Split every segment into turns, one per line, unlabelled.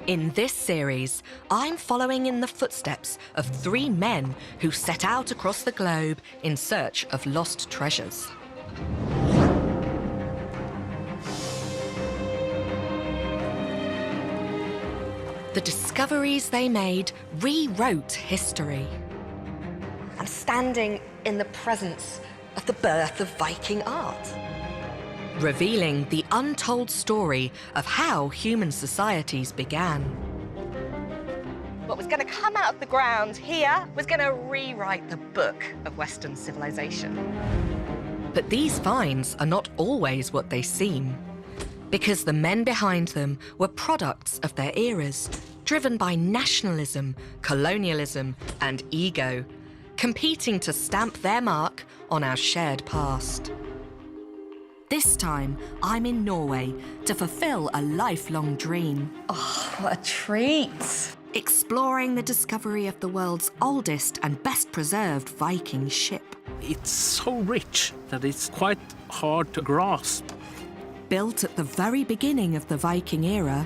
In this series, I'm following in the footsteps of 3 men who set out across the globe in search of lost treasures. The discoveries they made rewrote history. I'm standing in the presence of the birth of Viking art, revealing the untold story of how human societies began. What was going to come out of the ground here was going to rewrite the book of Western civilization. But these finds are not always what they seem, because the men behind them were products of their eras, driven by nationalism, colonialism, and ego, competing to stamp their mark on our shared past. This time, I'm in Norway to fulfill a lifelong dream.
Oh, what a treat!
Exploring the discovery of the world's oldest and best preserved Viking ship.
It's so rich that it's quite hard to grasp.
Built at the very beginning of the Viking era,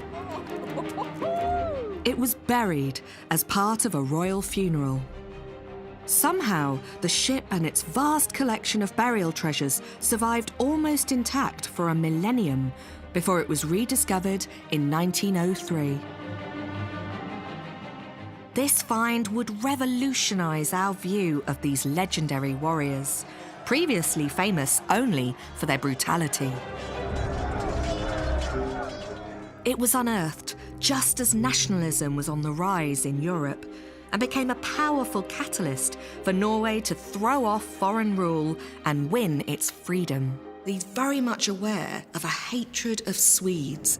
it was buried as part of a royal funeral. Somehow, the ship and its vast collection of burial treasures survived almost intact for a millennium before it was rediscovered in 1903. This find would revolutionize our view of these legendary warriors, previously famous only for their brutality. It was unearthed just as nationalism was on the rise in Europe, and became a powerful catalyst for Norway to throw off foreign rule and win its freedom. He's very much aware of a hatred of Swedes.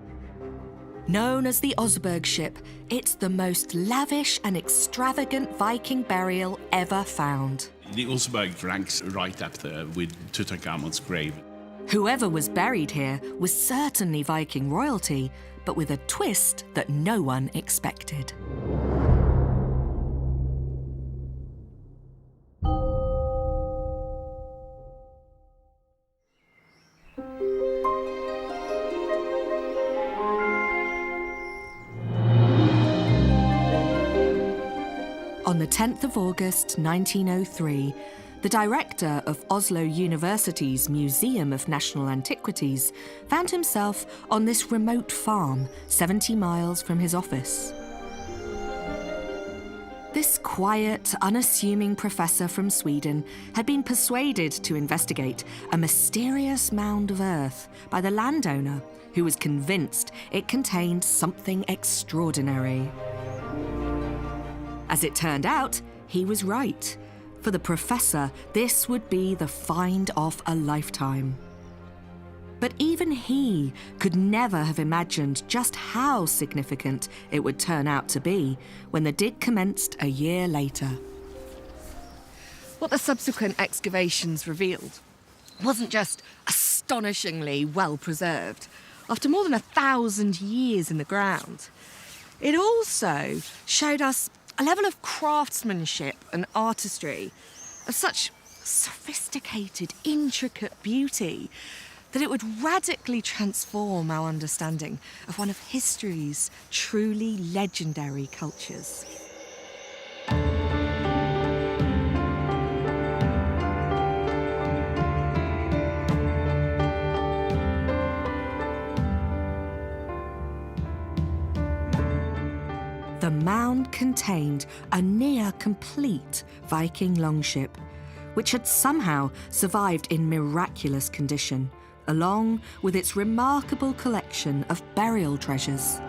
Known as the Oseberg ship, it's the most lavish and extravagant Viking burial ever found.
The Oseberg ranks right up there with Tutankhamun's grave.
Whoever was buried here was certainly Viking royalty, but with a twist that no one expected. On the 10th of August 1903, the director of Oslo University's Museum of National Antiquities found himself on this remote farm 70 miles from his office. This quiet, unassuming professor from Sweden had been persuaded to investigate a mysterious mound of earth by the landowner, who was convinced it contained something extraordinary. As it turned out, he was right. For the professor, this would be the find of a lifetime. But even he could never have imagined just how significant it would turn out to be when the dig commenced a year later. What the subsequent excavations revealed wasn't just astonishingly well preserved. After more than 1,000 years in the ground, it also showed us a level of craftsmanship and artistry of such sophisticated, intricate beauty that it would radically transform our understanding of one of history's truly legendary cultures. The mound contained a near-complete Viking longship, which had somehow survived in miraculous condition, along with its remarkable collection of burial treasures.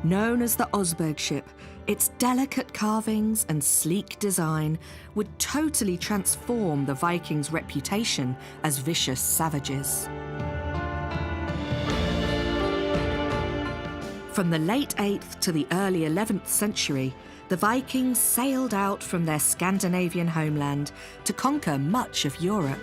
Known as the Oseberg ship, its delicate carvings and sleek design would totally transform the Vikings' reputation as vicious savages. From the late 8th to the early 11th century, the Vikings sailed out from their Scandinavian homeland to conquer much of Europe.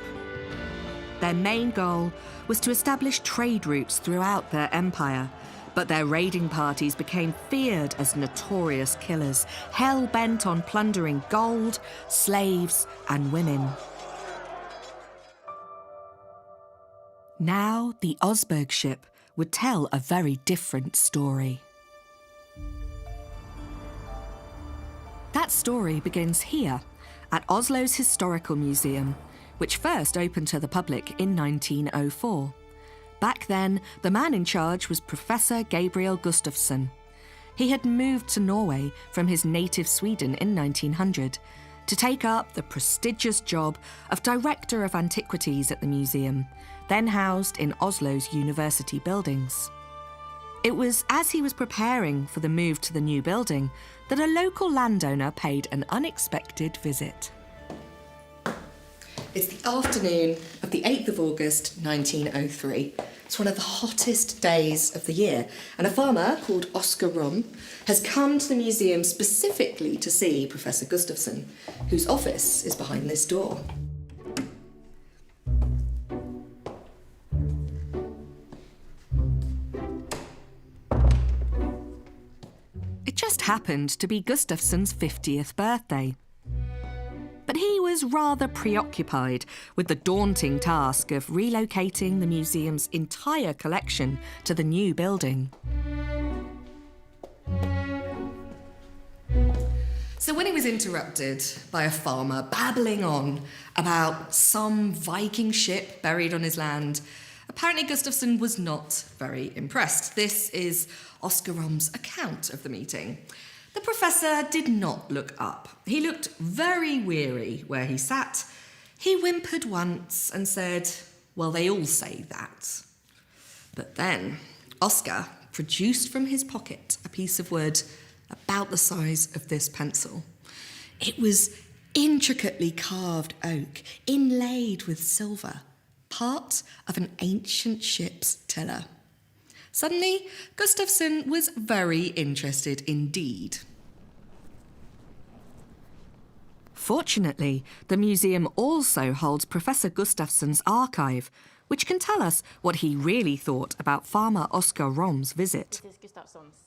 Their main goal was to establish trade routes throughout their empire, but their raiding parties became feared as notorious killers, hell-bent on plundering gold, slaves, and women. Now, the Oseberg ship would tell a very different story. That story begins here, at Oslo's Historical Museum, which first opened to the public in 1904. Back then, the man in charge was Professor Gabriel Gustafsson. He had moved to Norway from his native Sweden in 1900 to take up the prestigious job of Director of Antiquities at the museum, then housed in Oslo's university buildings. It was as he was preparing for the move to the new building that a local landowner paid an unexpected visit. It's the afternoon of the 8th of August 1903. It's one of the hottest days of the year, and a farmer called Oscar Rom has come to the museum specifically to see Professor Gustafsson, whose office is behind this door. It just happened to be Gustafsson's 50th birthday. But he was rather preoccupied with the daunting task of relocating the museum's entire collection to the new building. So when he was interrupted by a farmer babbling on about some Viking ship buried on his land, apparently Gustafsson was not very impressed. This is Oscar Rom's account of the meeting. The professor did not look up. He looked very weary where he sat. He whimpered once and said, "Well, they all say that." But then Oscar produced from his pocket a piece of wood about the size of this pencil. It was intricately carved oak, inlaid with silver, part of an ancient ship's tiller. Suddenly, Gustafsson was very interested indeed. Fortunately, the museum also holds Professor Gustafsson's archive, which can tell us what he really thought about farmer Oscar Rom's visit.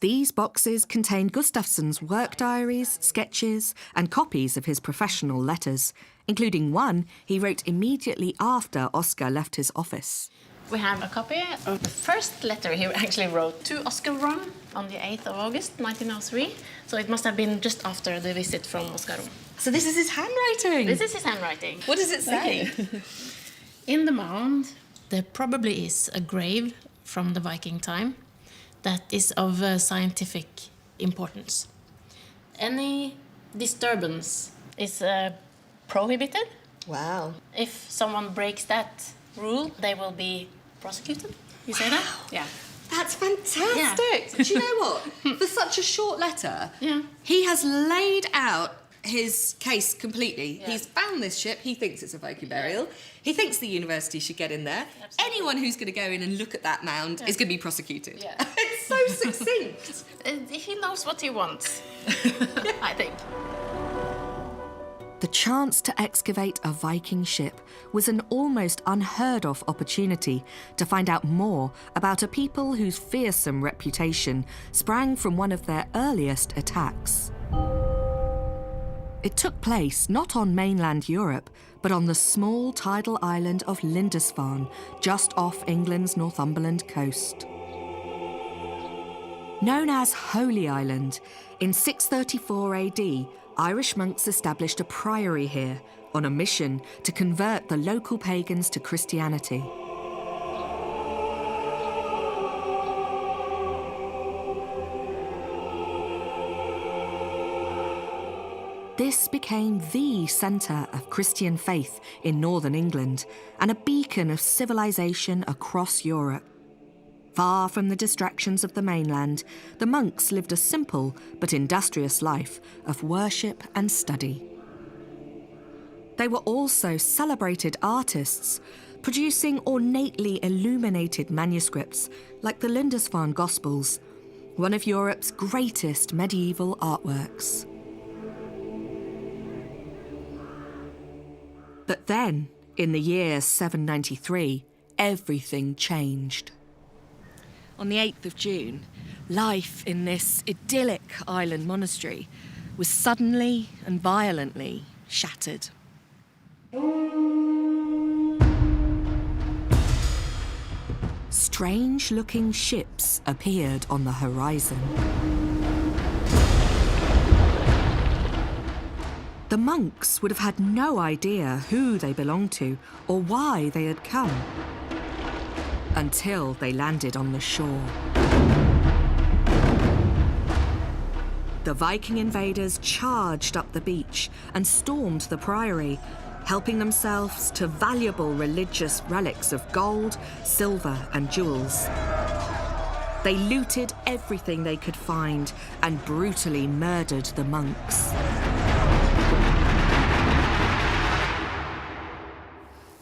These boxes contain Gustafsson's work diaries, sketches, and copies of his professional letters, including one he wrote immediately after Oscar left his office.
We have a copy of the first letter he actually wrote to Oscar Rom on the 8th of August 1903. So it must have been just after the visit from Oscar Rom.
So this is his handwriting?
This is his handwriting.
What does it say?
In the mound, there probably is a grave from the Viking time that is of scientific importance. Any disturbance is prohibited.
Wow.
If someone breaks that rule, they will be prosecuted. You say that? Yeah.
That's fantastic. Yeah. Do you know what? For such a short letter,
yeah,
he has laid out his case completely.
Yeah.
He's found this ship. He thinks it's a Viking burial. Yeah. He thinks the university should get in there. Absolutely. Anyone who's going to go in and look at that mound is going to be prosecuted.
Yeah.
It's so succinct.
He knows what he wants, I think.
The chance to excavate a Viking ship was an almost unheard of opportunity to find out more about a people whose fearsome reputation sprang from one of their earliest attacks. It took place not on mainland Europe, but on the small tidal island of Lindisfarne, just off England's Northumberland coast. Known as Holy Island, in 634 AD, Irish monks established a priory here on a mission to convert the local pagans to Christianity. This became the centre of Christian faith in northern England and a beacon of civilization across Europe. Far from the distractions of the mainland, the monks lived a simple but industrious life of worship and study. They were also celebrated artists, producing ornately illuminated manuscripts like the Lindisfarne Gospels, one of Europe's greatest medieval artworks. But then, in the year 793, everything changed. On the 8th of June, life in this idyllic island monastery was suddenly and violently shattered. strange-looking ships appeared on the horizon. The monks would have had no idea who they belonged to or why they had come, until they landed on the shore. The Viking invaders charged up the beach and stormed the priory, helping themselves to valuable religious relics of gold, silver, and jewels. They looted everything they could find and brutally murdered the monks.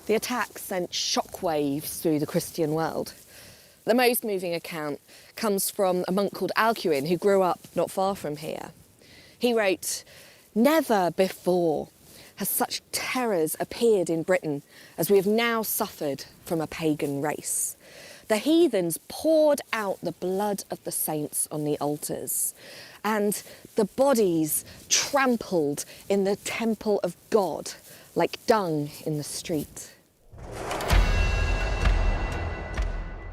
The attack sent shockwaves through the Christian world. The most moving account comes from a monk called Alcuin, who grew up not far from here. He wrote, "Never before has such terrors appeared in Britain as we have now suffered from a pagan race. The heathens poured out the blood of the saints on the altars, and the bodies trampled in the temple of God like dung in the street."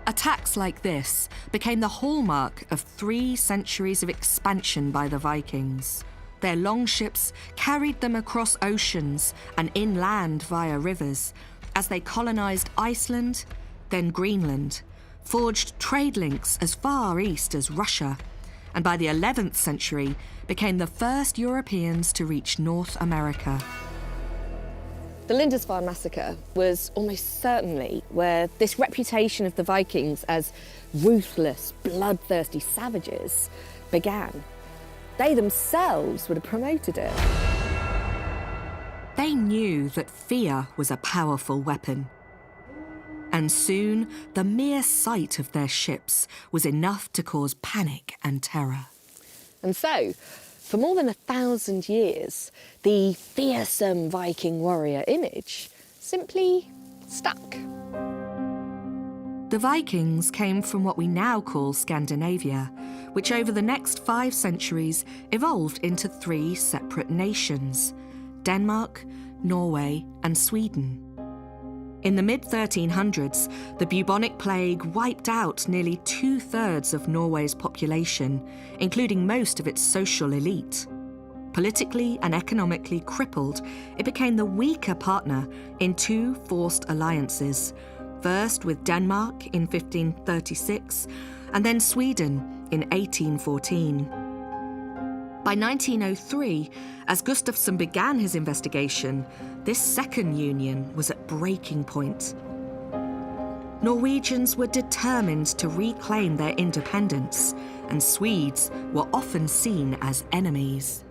Attacks like this became the hallmark of 3 centuries of expansion by the Vikings. Their longships carried them across oceans and inland via rivers as they colonised Iceland, then Greenland, forged trade links as far east as Russia, and by the 11th century became the first Europeans to reach North America.
The Lindisfarne massacre was almost certainly where this reputation of the Vikings as ruthless, bloodthirsty savages began. They themselves would have promoted it.
They knew that fear was a powerful weapon. And soon, the mere sight of their ships was enough to cause panic and terror.
And so, for more than 1,000 years, the fearsome Viking warrior image simply stuck.
The Vikings came from what we now call Scandinavia, which over the next 5 centuries evolved into 3 separate nations: Denmark, Norway, and Sweden. In the mid-1300s, the bubonic plague wiped out nearly 2/3 of Norway's population, including most of its social elite. Politically and economically crippled, it became the weaker partner in 2 forced alliances, first with Denmark in 1536, and then Sweden in 1814. By 1903, as Gustafsson began his investigation, this second union was at breaking point. Norwegians were determined to reclaim their independence, and Swedes were often seen as enemies.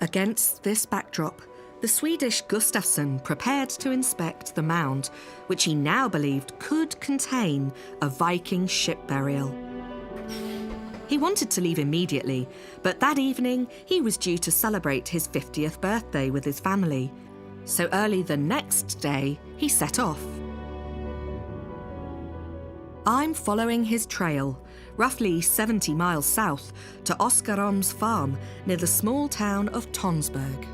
Against this backdrop, the Swedish Gustafsson prepared to inspect the mound, which he now believed could contain a Viking ship burial. He wanted to leave immediately, but that evening he was due to celebrate his 50th birthday with his family. So early the next day, he set off. I'm following his trail, roughly 70 miles south, to Oskarholm's farm near the small town of Tonsberg.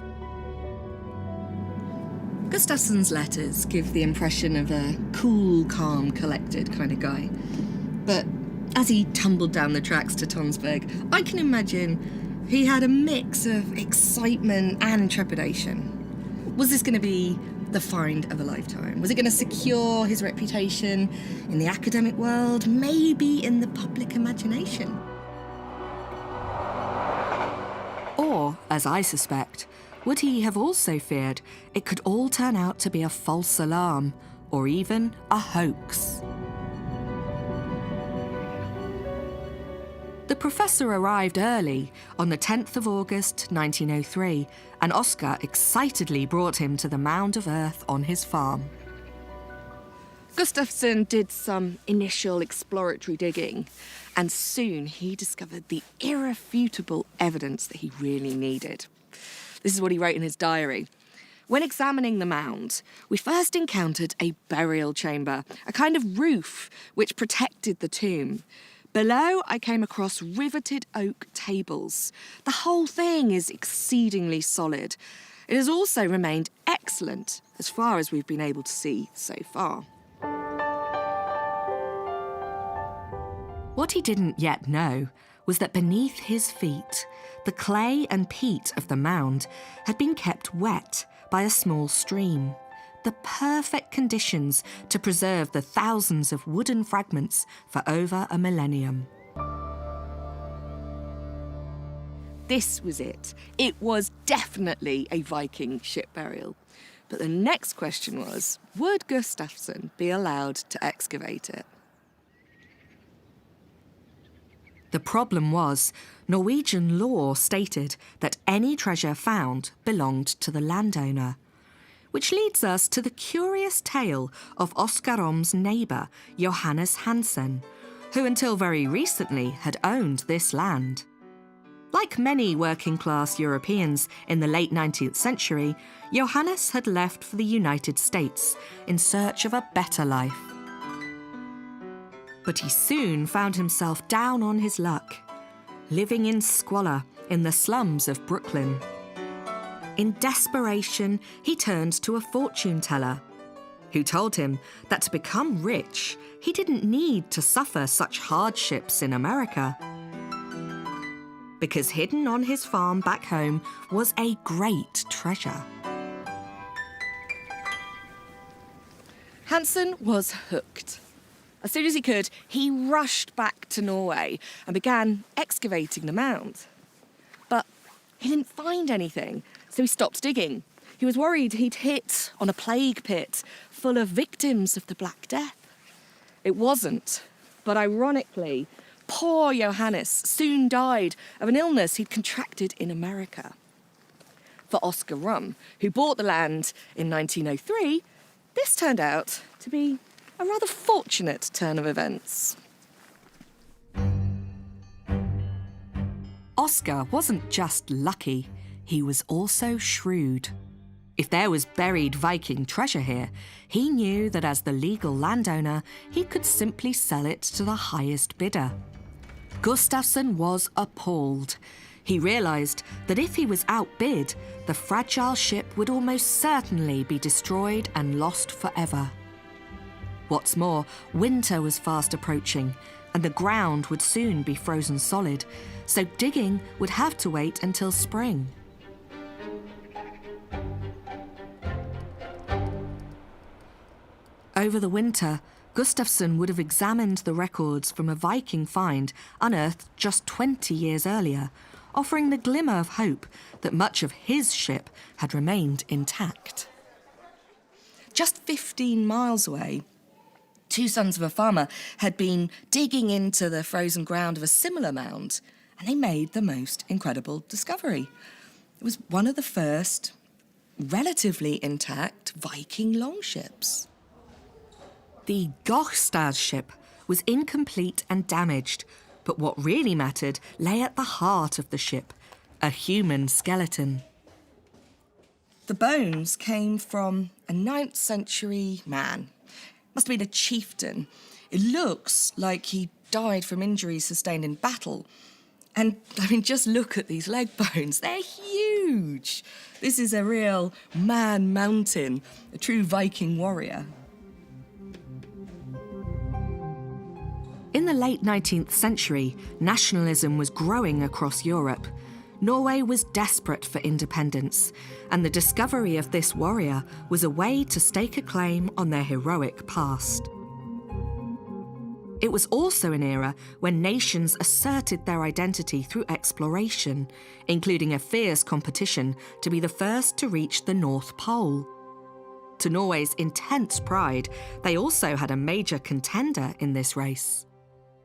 Gustafsson's letters give the impression of a cool, calm, collected kind of guy. But as he tumbled down the tracks to Tonsberg, I can imagine he had a mix of excitement and trepidation. Was this going to be the find of a lifetime? Was it going to secure his reputation in the academic world, maybe in the public imagination? Or, as I suspect, would he have also feared it could all turn out to be a false alarm, or even a hoax? The professor arrived early on the 10th of August 1903, and Oscar excitedly brought him to the mound of earth on his farm.
Gustafsson did some initial exploratory digging, and soon he discovered the irrefutable evidence that he really needed. This is what he wrote in his diary. When examining the mound, we first encountered a burial chamber, a kind of roof which protected the tomb. Below, I came across riveted oak tables. The whole thing is exceedingly solid, it has also remained excellent as far as we've been able to see so far.
What he didn't yet know was that beneath his feet, the clay and peat of the mound had been kept wet by a small stream, the perfect conditions to preserve the thousands of wooden fragments for over a millennium.
This was it. It was definitely a Viking ship burial. But the next question was, would Gustafsson be allowed to excavate it?
The problem was, Norwegian law stated that any treasure found belonged to the landowner, which leads us to the curious tale of Oskarom's neighbour, Johannes Hansen, who until very recently had owned this land. Like many working-class Europeans in the late 19th century, Johannes had left for the United States in search of a better life. But he soon found himself down on his luck, living in squalor in the slums of Brooklyn. In desperation, he turned to a fortune teller, who told him that to become rich, he didn't need to suffer such hardships in America, because hidden on his farm back home was a great treasure.
Hansen was hooked. As soon as he could, he rushed back to Norway and began excavating the mound. But he didn't find anything, so he stopped digging. He was worried he'd hit on a plague pit full of victims of the Black Death. It wasn't, but ironically, poor Johannes soon died of an illness he'd contracted in America. For Oskar Rum, who bought the land in 1903, this turned out to be a rather fortunate turn of events.
Oskar wasn't just lucky, he was also shrewd. If there was buried Viking treasure here, he knew that as the legal landowner, he could simply sell it to the highest bidder. Gustafsson was appalled. He realised that if he was outbid, the fragile ship would almost certainly be destroyed and lost forever. What's more, winter was fast approaching, and the ground would soon be frozen solid, so digging would have to wait until spring. Over the winter, Gustafsson would have examined the records from a Viking find unearthed just 20 years earlier, offering the glimmer of hope that much of his ship had remained intact.
Just 15 miles away, two sons of a farmer had been digging into the frozen ground of a similar mound, and they made the most incredible discovery. It was one of the first relatively intact Viking longships.
The Gokstad ship was incomplete and damaged, but what really mattered lay at the heart of the ship, a human skeleton.
The bones came from a 9th century man. Must have been a chieftain. It looks like he died from injuries sustained in battle. And, just look at these leg bones. They're huge. This is a real man mountain, a true Viking warrior.
In the late 19th century, nationalism was growing across Europe. Norway was desperate for independence, and the discovery of this warrior was a way to stake a claim on their heroic past. It was also an era when nations asserted their identity through exploration, including a fierce competition to be the first to reach the North Pole. To Norway's intense pride, they also had a major contender in this race.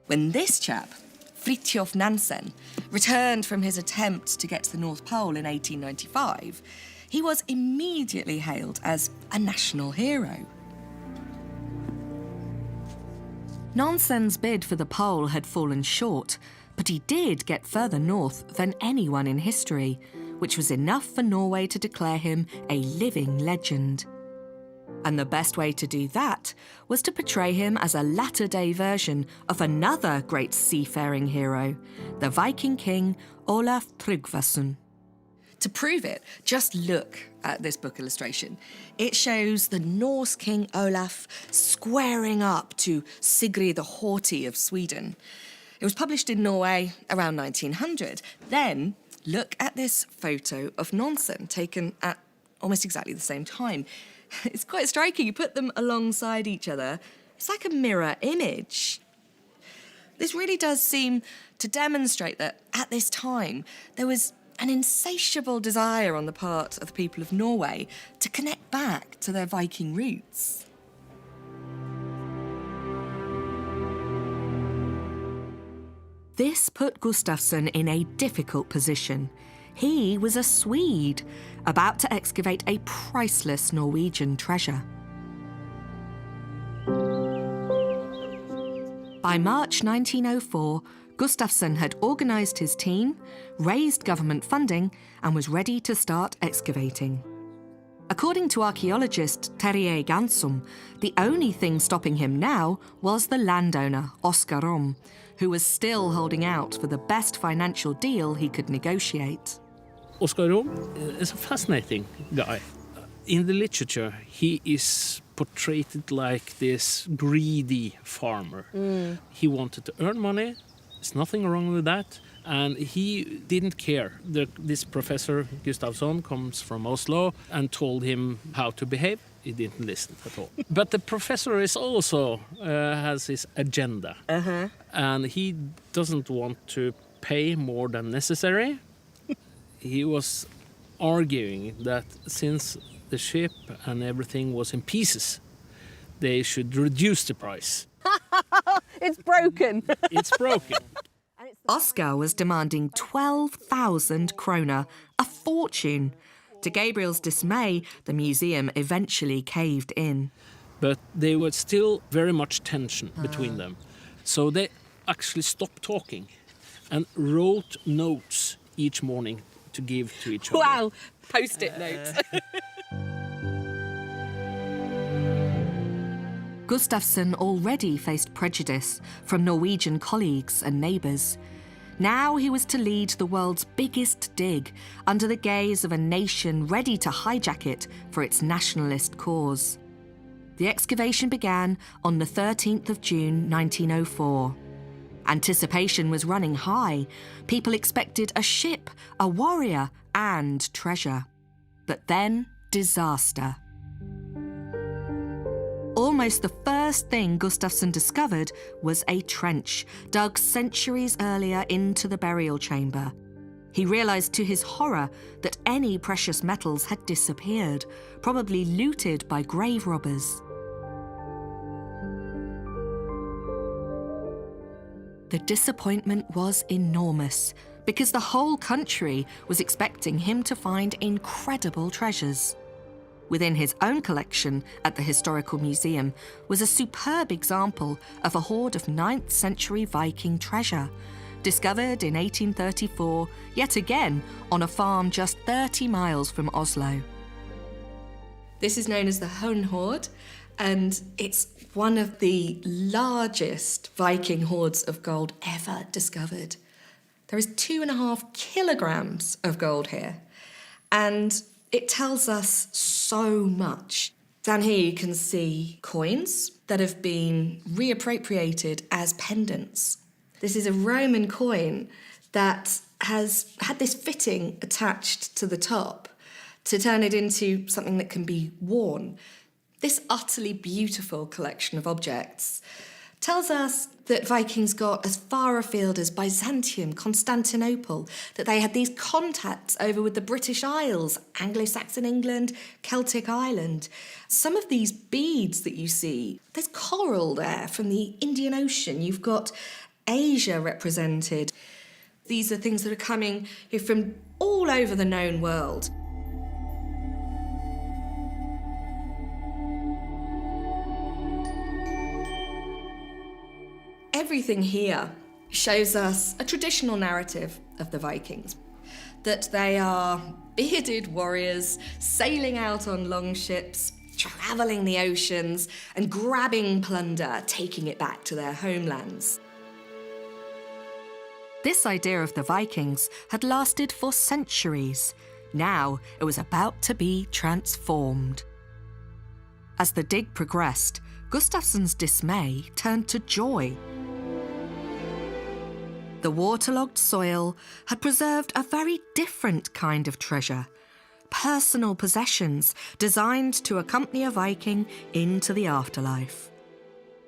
When this chap, Fridtjof Nansen, returned from his attempt to get to the North Pole in 1895, he was immediately hailed as a national hero.
Nansen's bid for the pole had fallen short, but he did get further north than anyone in history, which was enough for Norway to declare him a living legend. And the best way to do that was to portray him as a latter-day version of another great seafaring hero, the Viking king Olaf Tryggvason.
To prove it, just look at this book illustration. It shows the Norse king Olaf squaring up to Sigrid the Haughty of Sweden. It was published in Norway around 1900. Then, look at this photo of Nansen, taken at almost exactly the same time. It's quite striking. You put them alongside each other, it's like a mirror image. This really does seem to demonstrate that at this time there was an insatiable desire on the part of the people of Norway to connect back to their Viking roots. This put Gustafsson in a difficult position. He was a Swede, about to excavate a priceless Norwegian treasure. By March 1904, Gustafsson had organised his team, raised government funding, and was ready to start excavating. According to archaeologist Terje Gansum, the only thing stopping him now was the landowner, Oskar Rom, who was still holding out for the best financial deal he could negotiate.
Oskar Rom is a fascinating guy. In the literature, he is portrayed like this greedy farmer. He wanted to earn money. There's nothing wrong with that. And he didn't care. This professor, Gustafsson, comes from Oslo and told him how to behave. He didn't listen at all. But the professor is also has his agenda. And he doesn't want to pay more than necessary. He was arguing that since the ship and everything was in pieces, they should reduce the price.
It's broken.
It's broken.
Oskar was demanding 12,000 kroner, a fortune. To Gabriel's dismay, the museum eventually caved in.
But there was still very much tension between them. So they actually stopped talking and wrote notes each morning to give to each other.
Wow, post-it notes. Gustafsson already faced prejudice from Norwegian colleagues and neighbours. Now he was to lead the world's biggest dig under the gaze of a nation ready to hijack it for its nationalist cause. The excavation began on the 13th of June 1904. Anticipation was running high. People expected a ship, a warrior, and treasure. But then, disaster. Almost the first thing Gustafsson discovered was a trench dug centuries earlier into the burial chamber. He realised to his horror that any precious metals had disappeared, probably looted by grave robbers. The disappointment was enormous because the whole country was expecting him to find incredible treasures. Within his own collection at the Historical Museum was a superb example of a hoard of 9th century Viking treasure, discovered in 1834, yet again on a farm just 30 miles from Oslo. This is known as the Hun hoard, and it's one of the largest Viking hoards of gold ever discovered. There is 2.5 kilograms of gold here, and it tells us so much. Down here you can see coins that have been reappropriated as pendants. This is a Roman coin that has had this fitting attached to the top to turn it into something that can be worn. This utterly beautiful collection of objects tells us that Vikings got as far afield as Byzantium, Constantinople, that they had these contacts over with the British Isles, Anglo-Saxon England, Celtic Ireland. Some of these beads that you see, there's coral there from the Indian Ocean. You've got Asia represented. These are things that are coming from all over the known world. Everything here shows us a traditional narrative of the Vikings, that they are bearded warriors sailing out on long ships, travelling the oceans and grabbing plunder, taking it back to their homelands. This idea of the Vikings had lasted for centuries.
Now it was about to be transformed. As the dig progressed, Gustafsson's dismay turned to joy. The waterlogged soil had preserved a very different kind of treasure, personal possessions designed to accompany a Viking into the afterlife.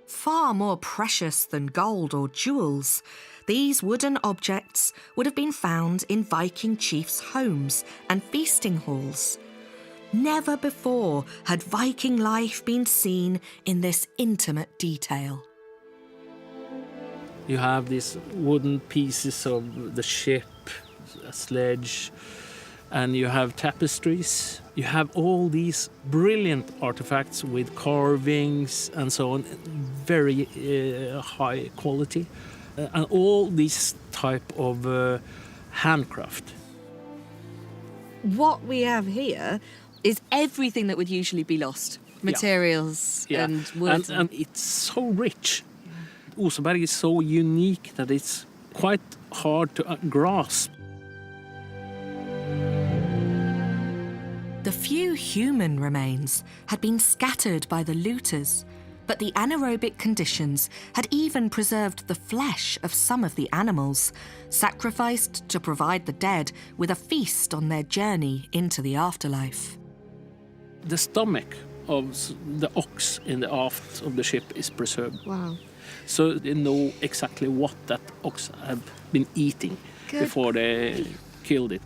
Far more precious than gold or jewels, these wooden objects would have been found in Viking chiefs' homes and feasting halls. Never before had Viking life been seen in this intimate detail.
You have these wooden pieces of the ship, a sledge, and you have tapestries. You have all these brilliant artifacts with carvings and so on, very high quality, and all this type of handcraft.
What we have here is everything that would usually be lost. Materials and wood.
And it's so rich. Oseberg is so unique that it's quite hard to grasp.
The few human remains had been scattered by the looters, but the anaerobic conditions had even preserved the flesh of some of the animals, sacrificed to provide the dead with a feast on their journey into the afterlife.
The stomach of the ox in the aft of the ship is preserved.
Wow.
So they know exactly what that ox have been eating before they killed it.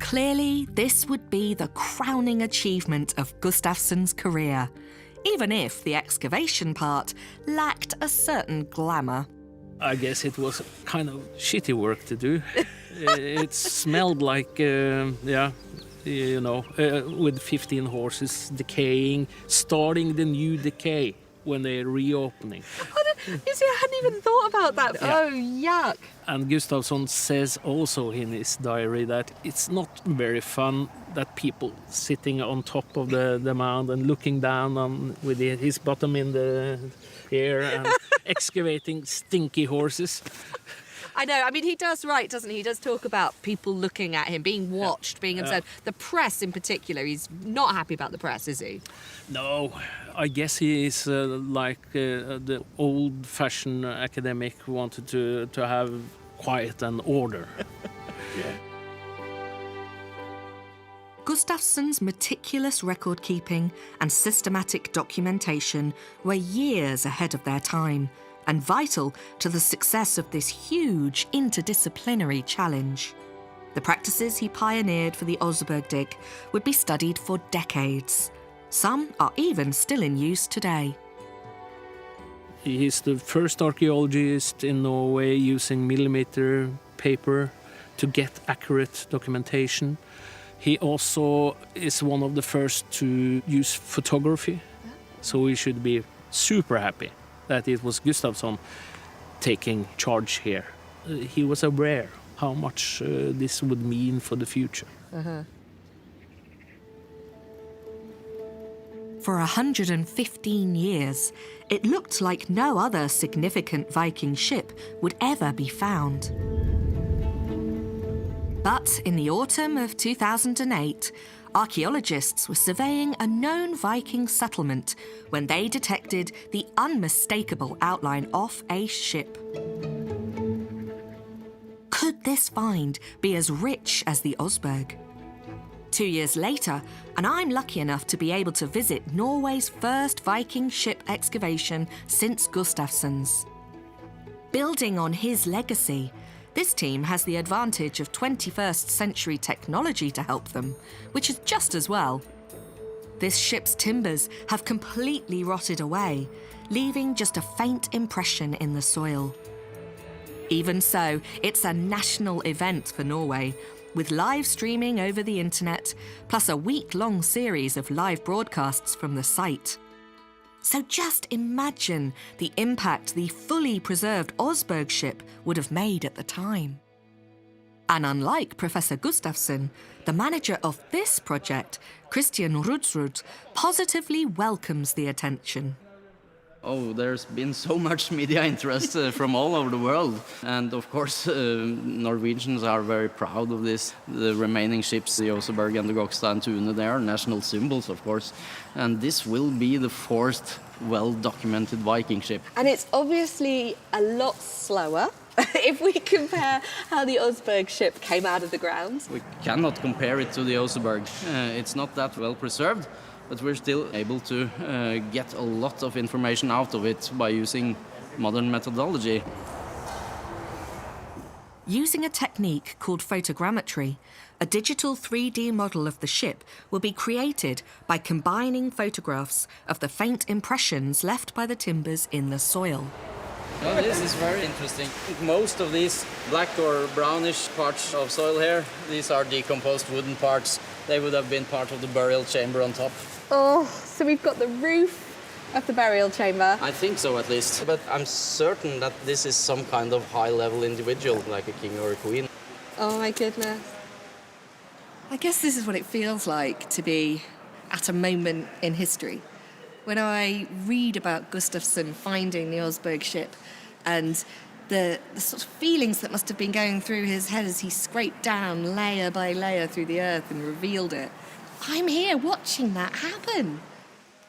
Clearly, this would be the crowning achievement of Gustafsson's career, even if the excavation part lacked a certain glamour.
I guess it was kind of shitty work to do. It smelled like, with 15 horses decaying, starting the new decay when they're reopening.
You see, I hadn't even thought about that.
Yeah.
Oh, yuck.
And Gustafsson says also in his diary that it's not very fun that people sitting on top of the mound and looking down on with his bottom in the air and excavating stinky horses.
I know. I mean, he does write, doesn't he? He does talk about people looking at him, being watched, being observed. The press in particular, he's not happy about the press, is he?
No, I guess he is the old-fashioned academic who wanted to have quiet and order.
Gustafsson's meticulous record-keeping and systematic documentation were years ahead of their time, and vital to the success of this huge interdisciplinary challenge. The practices he pioneered for the Oseberg dig would be studied for decades. Some are even still in use today.
He is the first archaeologist in Norway using millimeter paper to get accurate documentation. He also is one of the first to use photography, so we should be super happy that it was Gustafsson taking charge here. He was aware how much this would mean for the future.
For 115 years, it looked like no other significant Viking ship would ever be found. But in the autumn of 2008, archaeologists were surveying a known Viking settlement when they detected the unmistakable outline of a ship. Could this find be as rich as the Oseberg? 2 years later, and I'm lucky enough to be able to visit Norway's first Viking ship excavation since Gustafsson's. Building on his legacy, this team has the advantage of 21st century technology to help them, which is just as well. This ship's timbers have completely rotted away, leaving just a faint impression in the soil. Even so, it's a national event for Norway, with live streaming over the internet, plus a week-long series of live broadcasts from the site. So just imagine the impact the fully preserved Oseberg ship would have made at the time. And unlike Professor Gustafsson, the manager of this project, Christian Rudsrud, positively welcomes the attention.
Oh, there's been so much media interest from all over the world. And of course, Norwegians are very proud of this. The remaining ships, the Oseberg and the Gokstad and Tune, they are national symbols, of course. And this will be the fourth well-documented Viking ship.
And it's obviously a lot slower if we compare how the Oseberg ship came out of the ground.
We cannot compare it to the Oseberg. It's not that well preserved, but we're still able to get a lot of information out of it by using modern methodology.
Using a technique called photogrammetry, a digital 3D model of the ship will be created by combining photographs of the faint impressions left by the timbers in the soil.
Oh, this is very interesting. Most of these black or brownish parts of soil here, these are decomposed wooden parts. They would have been part of the burial chamber on top.
Oh, so we've got the roof of the burial chamber.
I think so, at least. But I'm certain that this is some kind of high-level individual, like a king or a queen.
Oh my goodness.
I guess this is what it feels like to be at a moment in history. When I read about Gustafsson finding the Oseberg ship and the sort of feelings that must have been going through his head as he scraped down layer by layer through the earth and revealed it, I'm here watching that happen.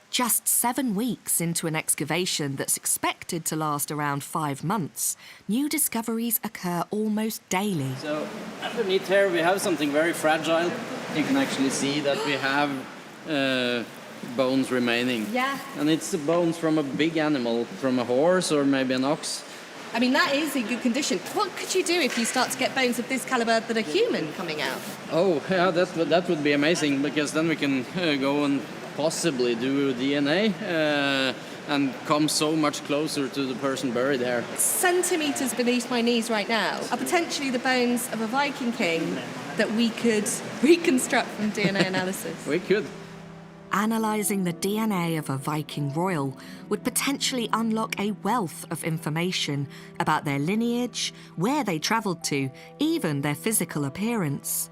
Just 7 weeks into an excavation that's expected to last around 5 months, new discoveries occur almost daily.
So underneath here we have something very fragile. You can actually see that we have bones remaining.
Yeah.
And it's the bones from a big animal, from a horse or maybe an ox.
I mean, that is in good condition. What could you do if you start to get bones of this caliber that are human coming out?
Oh, yeah, that would be amazing, because then we can go and possibly do DNA and come so much closer to the person buried there.
Centimetres beneath my knees right now are potentially the bones of a Viking king that we could reconstruct from DNA analysis.
We could.
Analysing the DNA of a Viking royal would potentially unlock a wealth of information about their lineage, where they travelled to, even their physical appearance.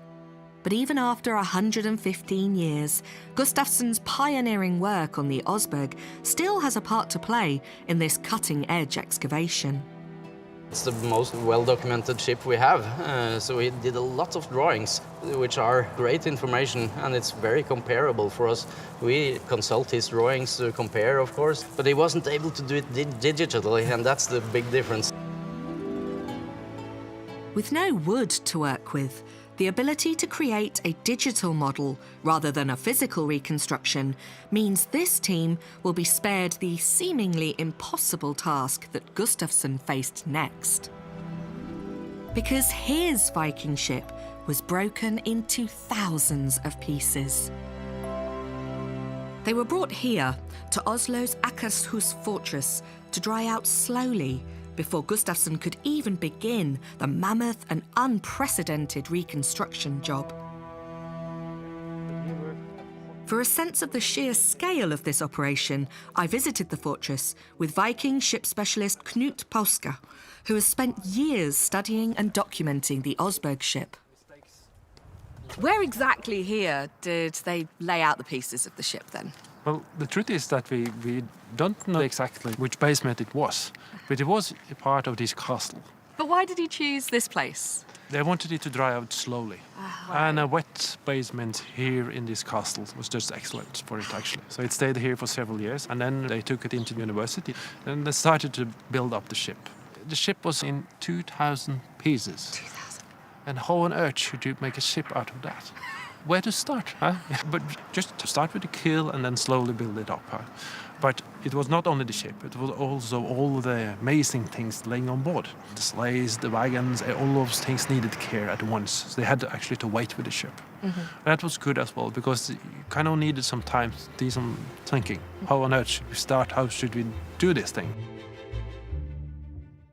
But even after 115 years, Gustafsson's pioneering work on the Oseberg still has a part to play in this cutting-edge excavation.
It's the most well-documented ship we have, so he did a lot of drawings, which are great information, and it's very comparable for us. We consult his drawings to compare, of course, but he wasn't able to do it digitally, and that's the big difference.
With no wood to work with, the ability to create a digital model rather than a physical reconstruction means this team will be spared the seemingly impossible task that Gustafsson faced next. Because his Viking ship was broken into thousands of pieces. They were brought here to Oslo's Akershus fortress to dry out slowly before Gustafsson could even begin the mammoth and unprecedented reconstruction job. For a sense of the sheer scale of this operation, I visited the fortress with Viking ship specialist Knut Pauska, who has spent years studying and documenting the Oseberg ship.
Where exactly here did they lay out the pieces of the ship then?
Well, the truth is that we don't know exactly which basement it was, but it was a part of this castle.
But why did he choose this place?
They wanted it to dry out slowly. And a wet basement here in this castle was just excellent for it, actually. So it stayed here for several years, and then they took it into the university, and they started to build up the ship. The ship was in 2,000 pieces.
2,000?
And how on earth should you make a ship out of that? Where to start, huh? But just to start with the keel and then slowly build it up, huh? But it was not only the ship, it was also all the amazing things laying on board. The sleighs, the wagons, all those things needed care at once. So they had actually to wait with the ship. Mm-hmm. That was good as well, because you kind of needed some time to do some thinking. How on earth should we start? How should we do this thing?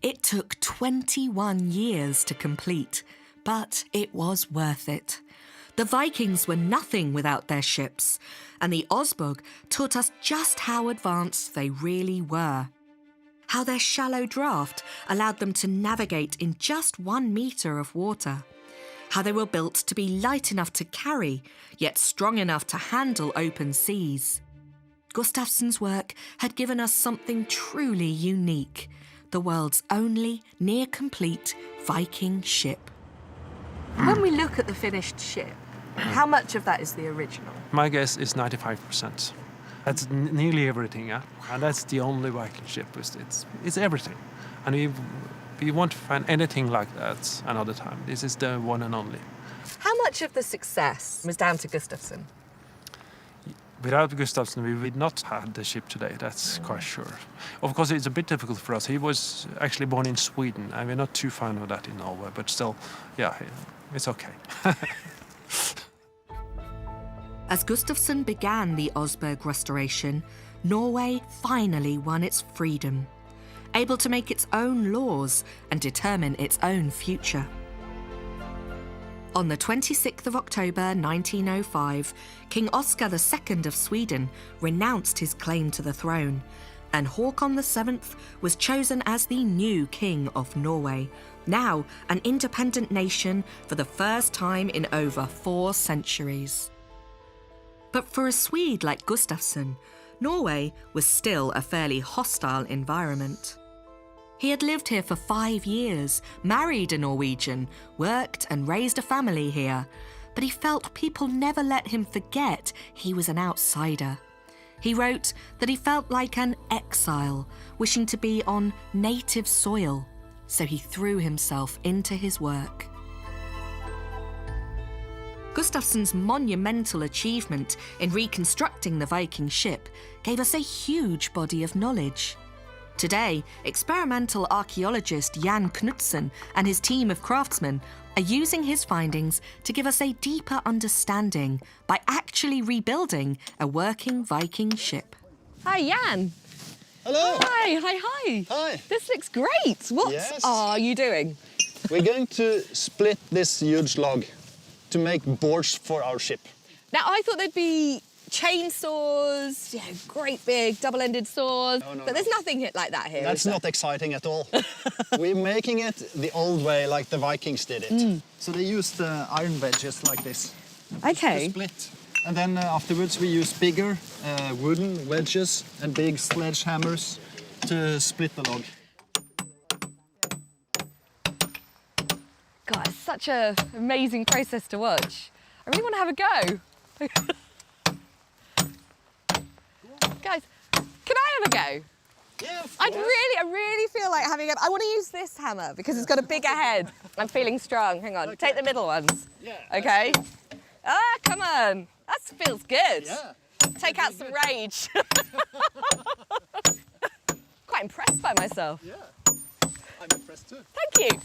It took 21 years to complete, but it was worth it. The Vikings were nothing without their ships, and the Oseberg taught us just how advanced they really were. How their shallow draft allowed them to navigate in just 1 metre of water. How they were built to be light enough to carry, yet strong enough to handle open seas. Gustafsson's work had given us something truly unique, the world's only near-complete Viking ship.
When we look at the finished ship, how much of that is the original?
My guess is 95%. That's nearly everything, yeah? And that's the only Viking ship. It's everything. And if we want to find anything like that another time, this is the one and only.
How much of the success was down to Gustafsson?
Without Gustafsson, we would not have the ship today, that's quite sure. Of course, it's a bit difficult for us. He was actually born in Sweden, and we're not too fond of that in Norway, but still, yeah, it's okay.
As Gustafsson began the Osberg restoration, Norway finally won its freedom, able to make its own laws and determine its own future. On the 26th of October 1905, King Oscar II of Sweden renounced his claim to the throne, and Håkon VII was chosen as the new King of Norway, now an independent nation for the first time in over 4 centuries. But for a Swede like Gustafsson, Norway was still a fairly hostile environment. He had lived here for 5 years, married a Norwegian, worked and raised a family here, but he felt people never let him forget he was an outsider. He wrote that he felt like an exile, wishing to be on native soil, so he threw himself into his work. Gustafsson's monumental achievement in reconstructing the Viking ship gave us a huge body of knowledge. Today, experimental archaeologist Jan Knutsen and his team of craftsmen are using his findings to give us a deeper understanding by actually rebuilding a working Viking ship.
Hi, Jan.
Hello.
Hi.
Hi.
This looks great. What
Yes.
are you doing?
We're going to split this huge log to make boards for our ship.
Now, I thought there'd be chainsaws, great big double-ended saws, but there's nothing like that here.
That's not exciting at all. We're making it the old way, like the Vikings did it. So they used iron wedges like this
Okay.
to split. And then afterwards we use bigger wooden wedges and big sledgehammers to split the log.
God, it's such an amazing process to watch. I really want to have a go. Guys, can I have a go?
Yeah, of
I
course.
really feel like having a... I want to use this hammer because it's got a bigger head. I'm feeling strong. Hang on. Take the middle ones.
Yeah.
Okay. Ah, come on. That feels good.
Yeah.
Take out some rage. Quite impressed by myself.
Yeah. I'm impressed too.
Thank you.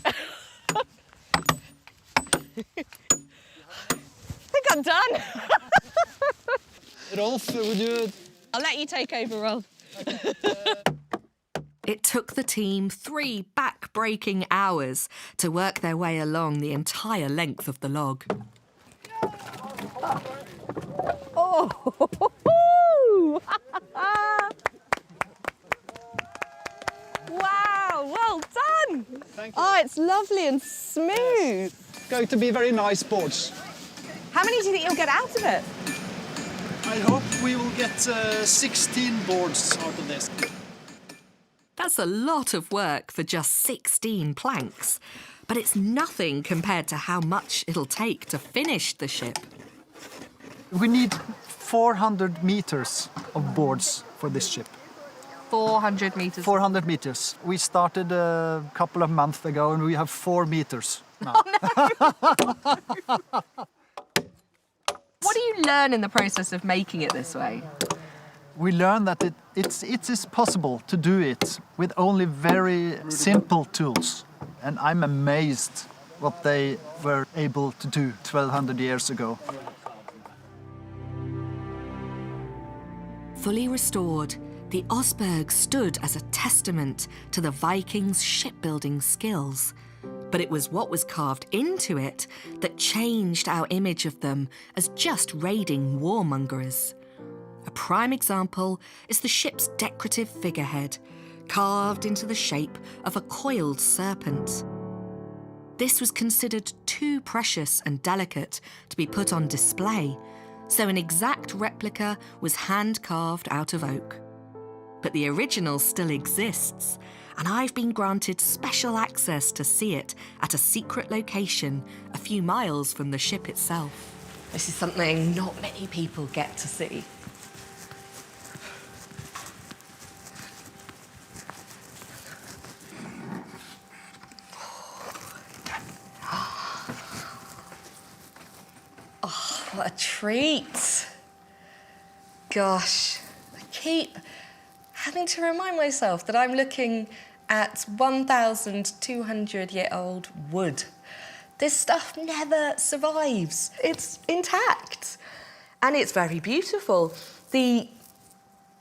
I think I'm done.
Rolf, would you...
I'll let you take over, Rolf.
It took the team 3 back-breaking hours to work their way along the entire length of the log.
Oh! Wow, well done!
Thank you.
Oh, it's lovely and smooth.
Going to be very nice boards.
How many do you think you'll get out of it?
I hope we will get 16 boards out of this.
That's a lot of work for just 16 planks, but it's nothing compared to how much it'll take to finish the ship.
We need 400 meters of boards for this ship.
400 metres.
400 meters. We started a couple of months ago and we have 4 meters now.
What do you learn in the process of making it this way?
We learned that it is possible to do it with only very simple tools. And I'm amazed what they were able to do 1200 years ago.
Fully restored, the Osberg stood as a testament to the Vikings' shipbuilding skills. But it was what was carved into it that changed our image of them as just raiding warmongers. A prime example is the ship's decorative figurehead, carved into the shape of a coiled serpent. This was considered too precious and delicate to be put on display, So an exact replica was hand-carved out of oak. But the original still exists, and I've been granted special access to see it at a secret location a few miles from the ship itself. This is something not many people get to see. Oh, what a treat. Gosh, I keep having to remind myself that I'm looking at 1,200-year-old wood. This stuff never survives. It's intact. And it's very beautiful. The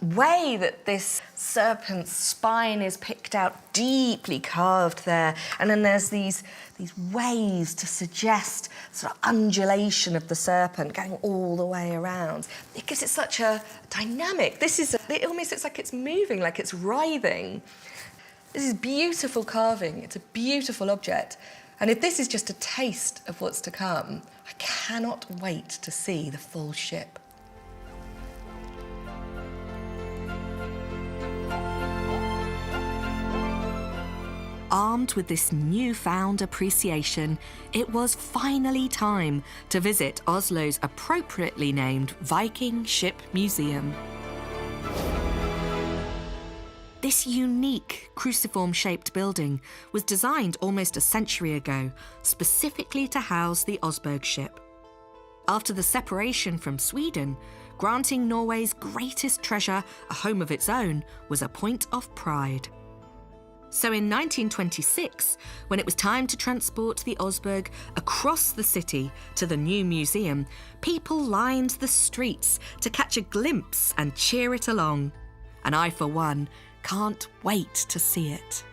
way that this serpent's spine is picked out, deeply carved there, and then there's these ways to suggest sort of undulation of the serpent going all the way around. It gives it such a dynamic. It almost looks like it's moving, like it's writhing. This is beautiful carving. It's a beautiful object. And if this is just a taste of what's to come, I cannot wait to see the full ship. Armed with this newfound appreciation, it was finally time to visit Oslo's appropriately named Viking Ship Museum. This unique cruciform-shaped building was designed almost a century ago, specifically to house the Osberg ship. After the separation from Sweden, granting Norway's greatest treasure a home of its own was a point of pride. So in 1926, when it was time to transport the Osberg across the city to the new museum, people lined the streets to catch a glimpse and cheer it along. And I, for one, can't wait to see it.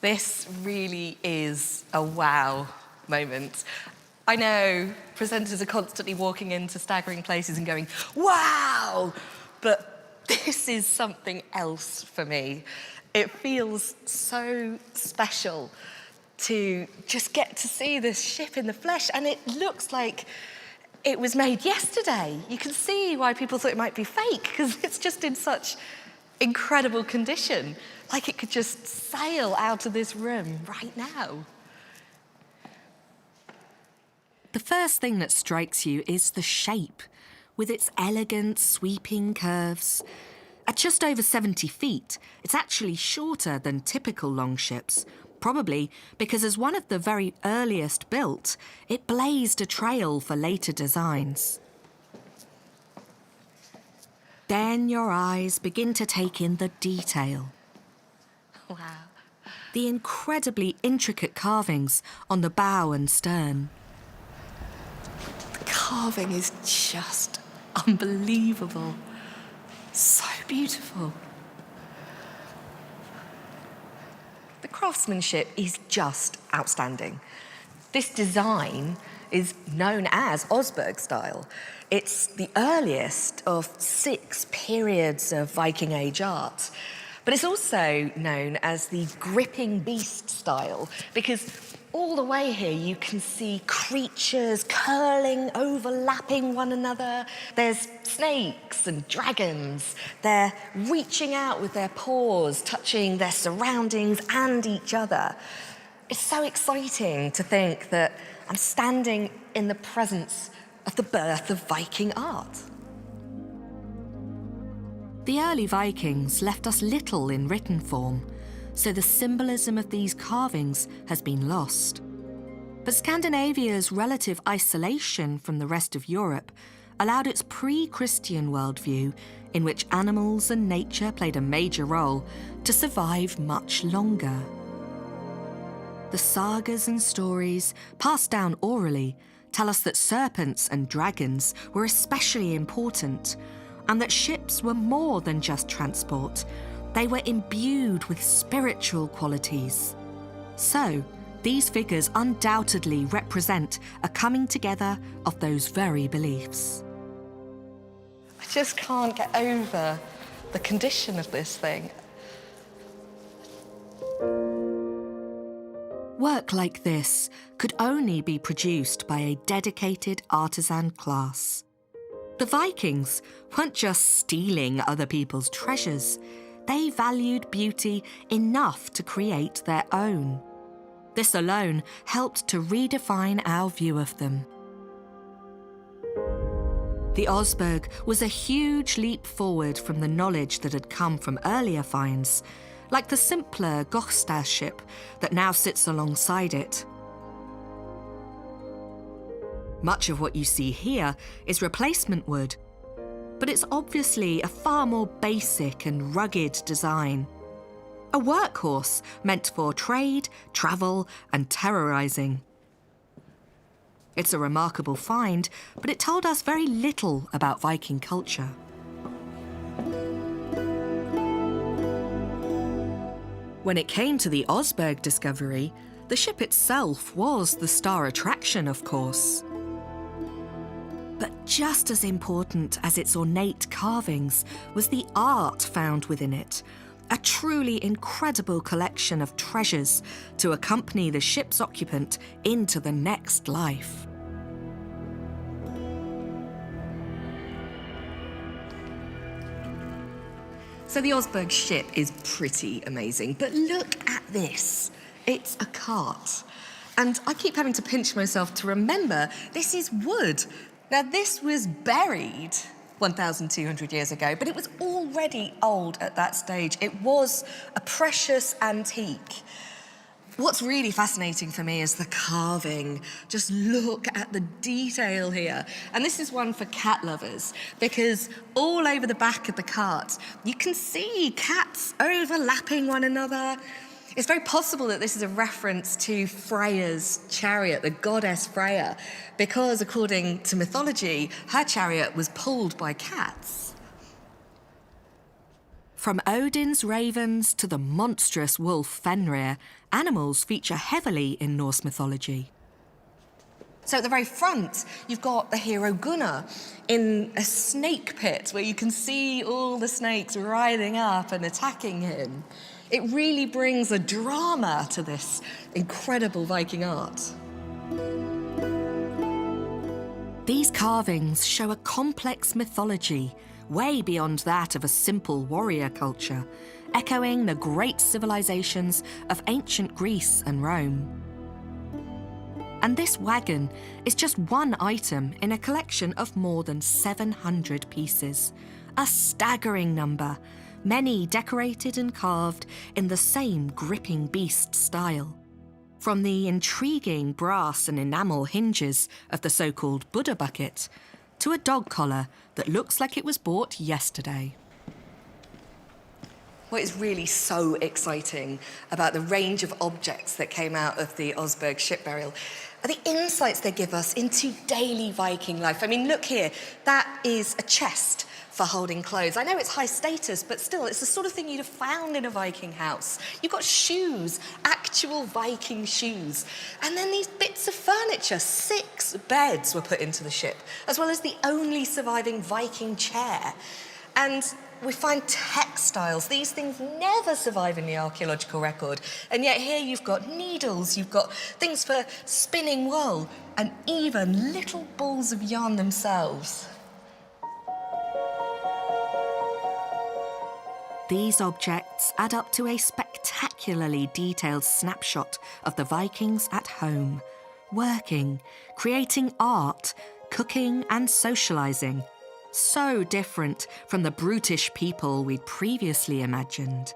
This really is a wow moment. I know presenters are constantly walking into staggering places and going, wow! But this is something else for me. It feels so special to just get to see this ship in the flesh, and it looks like it was made yesterday. You can see why people thought it might be fake, because it's just in such incredible condition, like it could just sail out of this room right now. The first thing that strikes you is the shape, with its elegant, sweeping curves. At just over 70 feet, it's actually shorter than typical longships, probably because as one of the very earliest built, it blazed a trail for later designs. Then your eyes begin to take in the detail. Wow. The incredibly intricate carvings on the bow and stern. The carving is just unbelievable. So beautiful. The craftsmanship is just outstanding. This design is known as Osberg style. It's the earliest of 6 periods of Viking Age art. But it's also known as the gripping beast style because all the way here you can see creatures curling, overlapping one another. There's snakes and dragons. They're reaching out with their paws, touching their surroundings and each other. It's so exciting to think that I'm standing in the presence of the birth of Viking art. The early Vikings left us little in written form, so the symbolism of these carvings has been lost. But Scandinavia's relative isolation from the rest of Europe allowed its pre-Christian worldview, in which animals and nature played a major role, to survive much longer. The sagas and stories, passed down orally, tell us that serpents and dragons were especially important, and that ships were more than just transport. They were imbued with spiritual qualities. So, these figures undoubtedly represent a coming together of those very beliefs. I just can't get over the condition of this thing. Work like this could only be produced by a dedicated artisan class. The Vikings weren't just stealing other people's treasures, they valued beauty enough to create their own. This alone helped to redefine our view of them. The Osberg was a huge leap forward from the knowledge that had come from earlier finds, like the simpler Gokstad ship that now sits alongside it. Much of what you see here is replacement wood, but it's obviously a far more basic and rugged design. A workhorse meant for trade, travel, and terrorizing. It's a remarkable find, but it told us very little about Viking culture. When it came to the Osberg discovery, the ship itself was the star attraction, of course. But just as important as its ornate carvings was the art found within it, a truly incredible collection of treasures to accompany the ship's occupant into the next life. So the Osberg ship is pretty amazing, but look at this. It's a cart. And I keep having to pinch myself to remember this is wood. Now, this was buried 1,200 years ago, but it was already old at that stage. It was a precious antique. What's really fascinating for me is the carving. Just look at the detail here. And this is one for cat lovers, because all over the back of the cart, you can see cats overlapping one another. It's very possible that this is a reference to Freya's chariot, the goddess Freya, because according to mythology, her chariot was pulled by cats. From Odin's ravens to the monstrous wolf Fenrir, animals feature heavily in Norse mythology. So at the very front, you've got the hero Gunnar in a snake pit where you can see all the snakes writhing up and attacking him. It really brings a drama to this incredible Viking art. These carvings show a complex mythology, way beyond that of a simple warrior culture, echoing the great civilizations of ancient Greece and Rome. And this wagon is just one item in a collection of more than 700 pieces, a staggering number, many decorated and carved in the same gripping beast style. From the intriguing brass and enamel hinges of the so-called Buddha bucket to a dog collar that looks like it was bought yesterday. What is really so exciting about the range of objects that came out of the Osberg ship burial are the insights they give us into daily Viking life. I mean, look here, that is a chest for holding clothes. I know it's high status, but still, it's the sort of thing you'd have found in a Viking house. You've got shoes, actual Viking shoes. And then these bits of furniture, 6 beds were put into the ship, as well as the only surviving Viking chair. And we find textiles. These things never survive in the archaeological record. And yet here you've got needles, you've got things for spinning wool, and even little balls of yarn themselves. These objects add up to a spectacularly detailed snapshot of the Vikings at home, working, creating art, cooking and socialising. So different from the brutish people we'd previously imagined.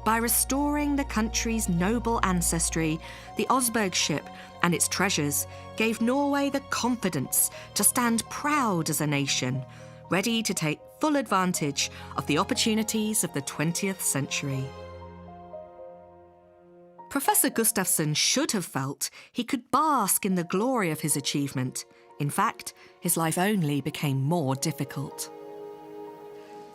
By restoring the country's noble ancestry, the Osberg ship and its treasures gave Norway the confidence to stand proud as a nation, ready to take full advantage of the opportunities of the 20th century. Professor Gustafsson should have felt he could bask in the glory of his achievement. In fact, his life only became more difficult.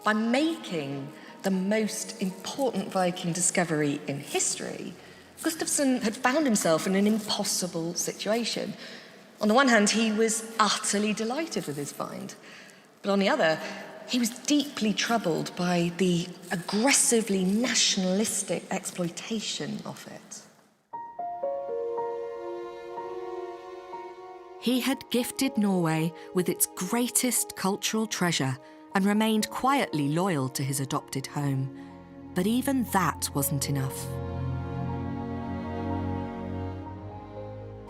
By making the most important Viking discovery in history, Gustafsson had found himself in an impossible situation. On the one hand, he was utterly delighted with his find, but on the other, he was deeply troubled by the aggressively nationalistic exploitation of it. He had gifted Norway with its greatest cultural treasure and remained quietly loyal to his adopted home. But even that wasn't enough.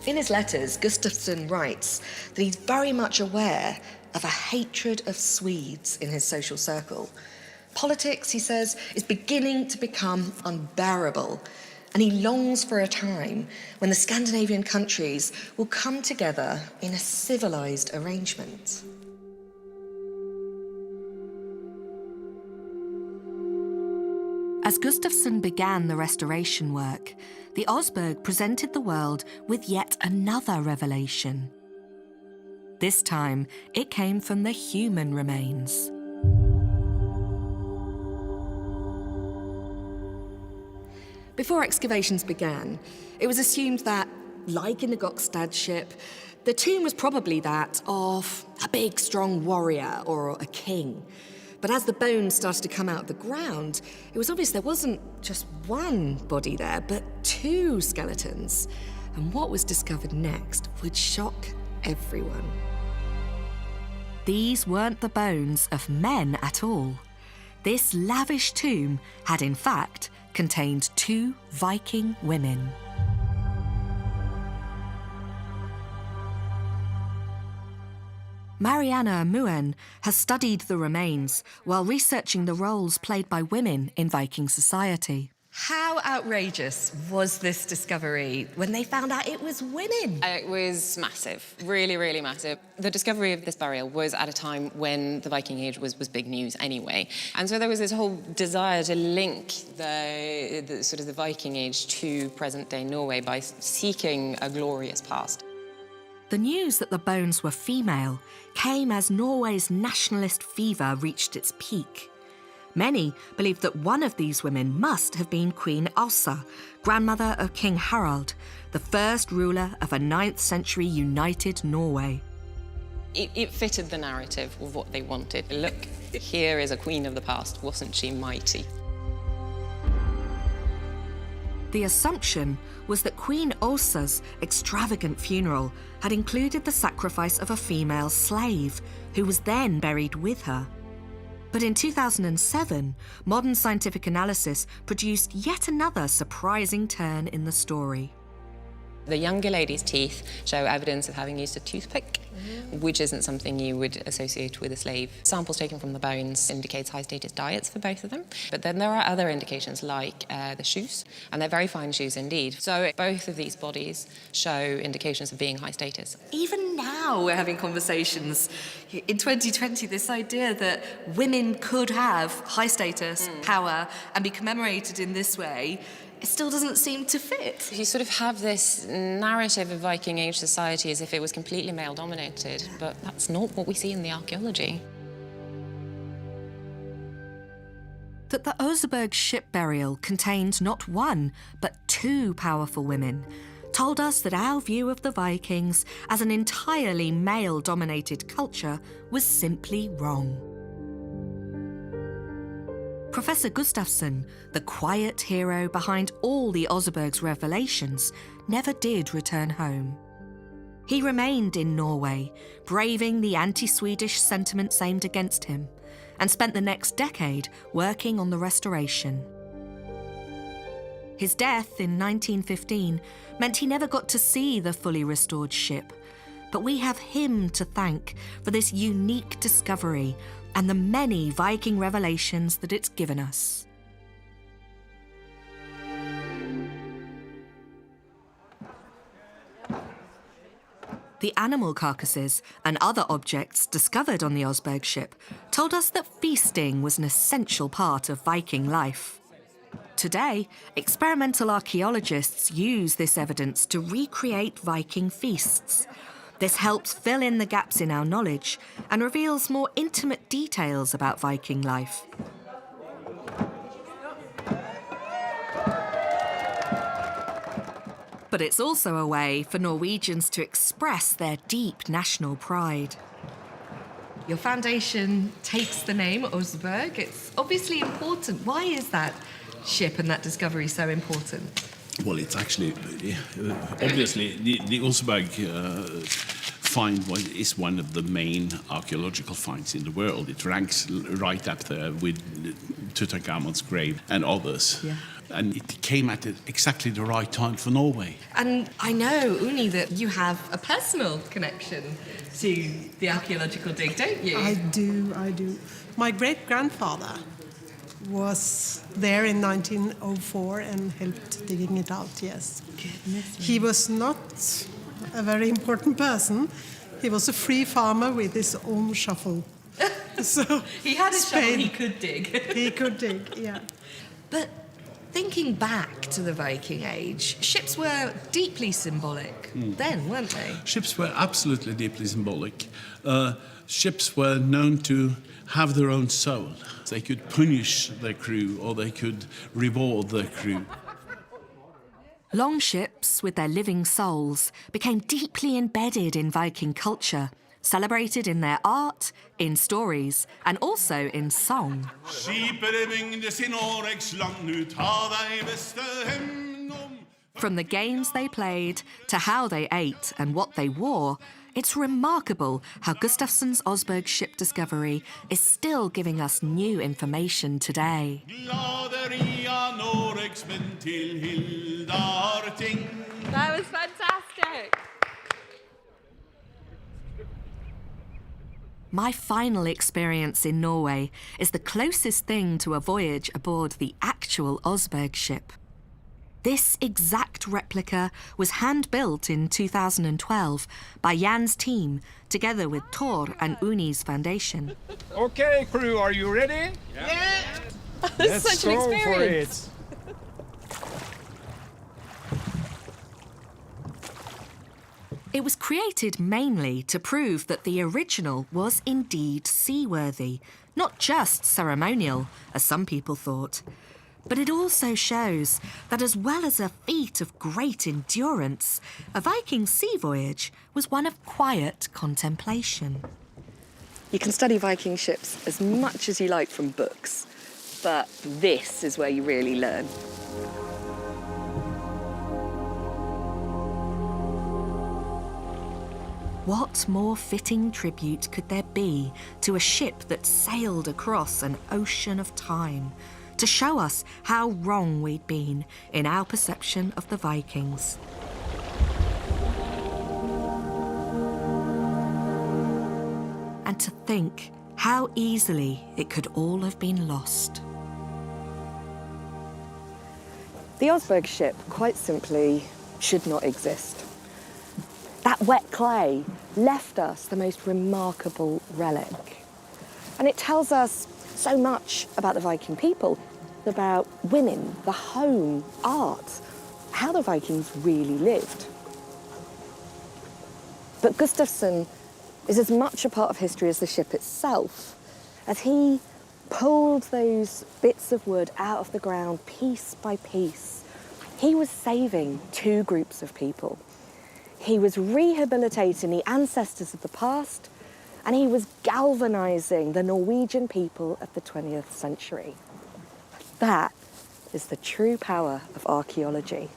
In his letters, Gustafsson writes that he's very much aware of a hatred of Swedes in his social circle. Politics, he says, is beginning to become unbearable, and he longs for a time when the Scandinavian countries will come together in a civilized arrangement.
As Gustafsson began the restoration work, the Osberg presented the world with yet another revelation. This time, it came from the human remains.
Before excavations began, it was assumed that, like in the Gokstad ship, the tomb was probably that of a big, strong warrior or a king. But as the bones started to come out of the ground, it was obvious there wasn't just one body there, but two skeletons. And what was discovered next would shock everyone.
These weren't the bones of men at all. This lavish tomb had, in fact, contained two Viking women. Mariana Muen has studied the remains while researching the roles played by women in Viking society.
How outrageous was this discovery when they found out it was women?
It was massive, really, really massive. The discovery of this burial was at a time when the Viking Age was big news anyway. And so there was this whole desire to link the sort of the Viking Age to present-day Norway by seeking a glorious past.
The news that the bones were female came as Norway's nationalist fever reached its peak. Many believed that one of these women must have been Queen Asa, grandmother of King Harald, the first ruler of a 9th century united Norway.
It fitted the narrative of what they wanted. Look, here is a queen of the past. Wasn't she mighty?
The assumption was that Queen Åsa's extravagant funeral had included the sacrifice of a female slave, who was then buried with her. But in 2007, modern scientific analysis produced yet another surprising turn in the story.
The younger lady's teeth show evidence of having used a toothpick, which isn't something you would associate with a slave. Samples taken from the bones indicates high-status diets for both of them. But then there are other indications like the shoes, and they're very fine shoes indeed. So both of these bodies show indications of being high status.
Even now we're having conversations in 2020, this idea that women could have high status, power, and be commemorated in this way, it still doesn't seem to fit.
You sort of have this narrative of Viking Age society as if it was completely male-dominated, but that's not what we see in the archaeology.
That the Oseberg ship burial contained not one, but two powerful women, told us that our view of the Vikings as an entirely male-dominated culture was simply wrong. Professor Gustafsson, the quiet hero behind all the Oseberg's revelations, never did return home. He remained in Norway, braving the anti-Swedish sentiments aimed against him, and spent the next decade working on the restoration. His death in 1915 meant he never got to see the fully restored ship, but we have him to thank for this unique discovery and the many Viking revelations that it's given us. The animal carcasses and other objects discovered on the Osberg ship told us that feasting was an essential part of Viking life. Today, experimental archaeologists use this evidence to recreate Viking feasts. This helps fill in the gaps in our knowledge and reveals more intimate details about Viking life. But it's also a way for Norwegians to express their deep national pride.
Your foundation takes the name Oseberg. It's obviously important. Why is that ship and that discovery so important?
Well, it's actually, obviously, the Oseberg find is one of the main archaeological finds in the world. It ranks right up there with Tutankhamun's grave and others.
Yeah.
And it came at exactly the right time for Norway.
And I know, Uni, that you have a personal connection to the archaeological dig, don't you?
I do. My great-grandfather was there in 1904 and helped digging it out, yes.
Goodness.
He was not a very important person. He was a free farmer with his own shovel. So
He had a shovel he could dig.
He could dig, yeah.
But thinking back to the Viking Age, ships were deeply symbolic then, weren't they?
Ships were absolutely deeply symbolic. Ships were known to have their own soul. They could punish their crew or they could reward their crew.
Longships, with their living souls, became deeply embedded in Viking culture, celebrated in their art, in stories, and also in song. From the games they played to how they ate and what they wore, it's remarkable how Gustafsson's Osberg ship discovery is still giving us new information today.
That was fantastic.
My final experience in Norway is the closest thing to a voyage aboard the actual Osberg ship. This exact replica was hand-built in 2012 by Jan's team, together with Thor and Uni's foundation.
Okay, crew, are you ready?
Yeah.
Let's
Such an
go
experience.
for it.
It was created mainly to prove that the original was indeed seaworthy, not just ceremonial, as some people thought. But it also shows that as well as a feat of great endurance, a Viking sea voyage was one of quiet contemplation.
You can study Viking ships as much as you like from books, but this is where you really learn.
What more fitting tribute could there be to a ship that sailed across an ocean of time, to show us how wrong we'd been in our perception of the Vikings? And to think how easily it could all have been lost.
The Osberg ship, quite simply, should not exist. That wet clay left us the most remarkable relic. And it tells us so much about the Viking people, about women, the home, art, how the Vikings really lived. But Gustafsson is as much a part of history as the ship itself, as he pulled those bits of wood out of the ground piece by piece. He was saving two groups of people. He was rehabilitating the ancestors of the past, and he was galvanizing the Norwegian people of the 20th century. That is the true power of archaeology.